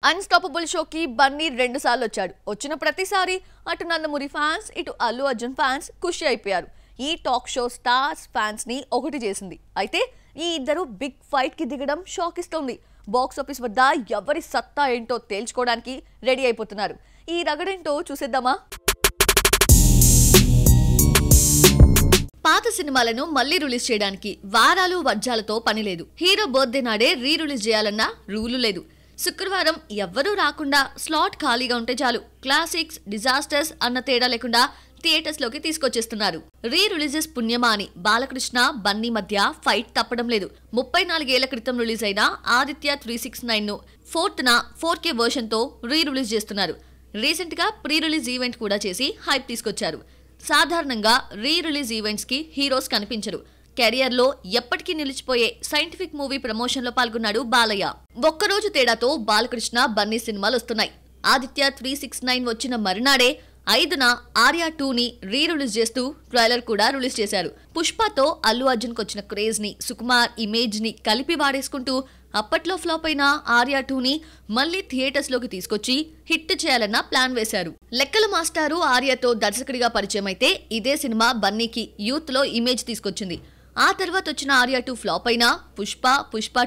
Unstoppable షోకి బన్నీ 2 సార్లు వచ్చాడు. వచ్చిన ప్రతిసారి అటు నందమూరి ఫ్యాన్స్, ఇటు అల్లు అర్జున్ ఫ్యాన్స్ ఖుషి అయిపోయారు. ఈ టాక్ షో స్టార్స్ ఫ్యాన్స్ ని ఒకటి చేసింది. అయితే ఈ ఇద్దరు బిగ్ ఫైట్ కి దిగడం షాక్ ఇస్తుంది. బాక్స్ ఆఫీస్ వద్ద ఎవరి సత్తా ఏంటో తేల్చుకోవడానికి రెడీ అయిపోతున్నారు. ఈ రగడేంటో చూసేద్దామా? పాత సినిమాలను మళ్లీ రిలీజ్ చేయడానికి వారాలు వర్జాలతో పని లేదు. హీరో బర్త్డే నాడే రీ రిలీజ్ చేయాలన్న రూలు లేదు. శుక్రవారం ఎవ్వరూ రాకుండా స్లాట్ ఖాళీగా ఉంటే చాలు క్లాసిక్స్, డిజాస్టర్స్ అన్న తేడా లేకుండా థియేటర్స్ లోకి తీసుకొచ్చేస్తున్నారు. రీ రిలీజెస్ పుణ్యమా అని బాలకృష్ణ, బన్నీ మధ్య ఫైట్ తప్పడం లేదు. 34 ఏళ్ల క్రితం రిలీజ్ అయిన ఆదిత్య 369 ను 4K వర్షన్ తో రీ రిలీజ్ చేస్తున్నారు. రీసెంట్ గా ప్రీ రిలీజ్ ఈవెంట్ కూడా చేసి హైప్ తీసుకొచ్చారు. సాధారణంగా రీ రిలీజ్ ఈవెంట్స్ కి హీరోస్ కనిపించరు. కెరియర్ లో ఎప్పటికీ నిలిచిపోయే సైంటిఫిక్ మూవీ ప్రమోషన్ లో పాల్గొన్నాడు బాలయ్య. ఒక్కరోజు తేడాతో బాలకృష్ణ, బన్నీ సినిమాలు వస్తున్నాయి. ఆదిత్య 369 వచ్చిన మరునాడే 5న ఆర్యా 2 ని రీ రిలీజ్ చేస్తూ ట్రైలర్ కూడా రిలీజ్ చేశారు. పుష్పతో అల్లు అర్జున్ కొచ్చిన క్రేజ్ ని, సుకుమార్ ఇమేజ్ ని కలిపి వాడేసుకుంటూ అప్పట్లో ఫ్లాప్ అయిన ఆర్యా 2 ని మళ్లీ థియేటర్స్ లోకి తీసుకొచ్చి హిట్ చేయాలన్న ప్లాన్ వేశారు. లెక్కల మాస్టారు ఆర్యాతో దర్శకుడిగా పరిచయం అయితే ఇదే సినిమా బన్నీకి యూత్ లో ఇమేజ్ తీసుకొచ్చింది. ఆ తర్వాత వచ్చిన ఆర్యా 2 ఫ్లాప్ అయినా పుష్ప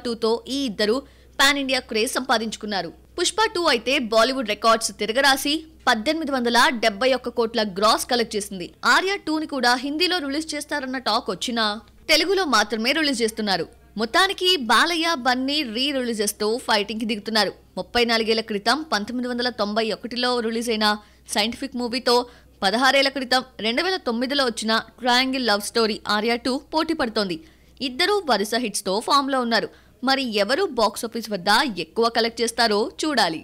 2తో ఈ ఇద్దరు పాన్ ఇండియా క్రేజ్ సంపాదించుకున్నారు. పుష్ప 2 అయితే బాలీవుడ్ రికార్డ్స్ తిరగరాసి 1871 కోట్ల గ్రాస్ కలెక్ట్ చేసింది. ఆర్యా 2 ని కూడా హిందీలో రిలీజ్ చేస్తారన్న టాక్ వచ్చినా తెలుగులో మాత్రమే రిలీజ్ చేస్తున్నారు. మొత్తానికి బాలయ్య, బన్నీ రీ రిలీజెస్ తో ఫైటింగ్ కి దిగుతున్నారు. 34 ఏళ్ల క్రితం 1991లో రిలీజ్ అయిన సైంటిఫిక్ మూవీతో 16 ఏళ్ల క్రితం 2009లో వచ్చిన ట్రయాంగిల్ లవ్ స్టోరీ ఆర్యా 2 పోటీ పడుతోంది. ఇద్దరు వరుస హిట్స్ తో ఫామ్ లో ఉన్నారు. మరి ఎవరు బాక్స్ ఆఫీస్ వద్ద ఎక్కువ కలెక్ట్ చేస్తారో చూడాలి.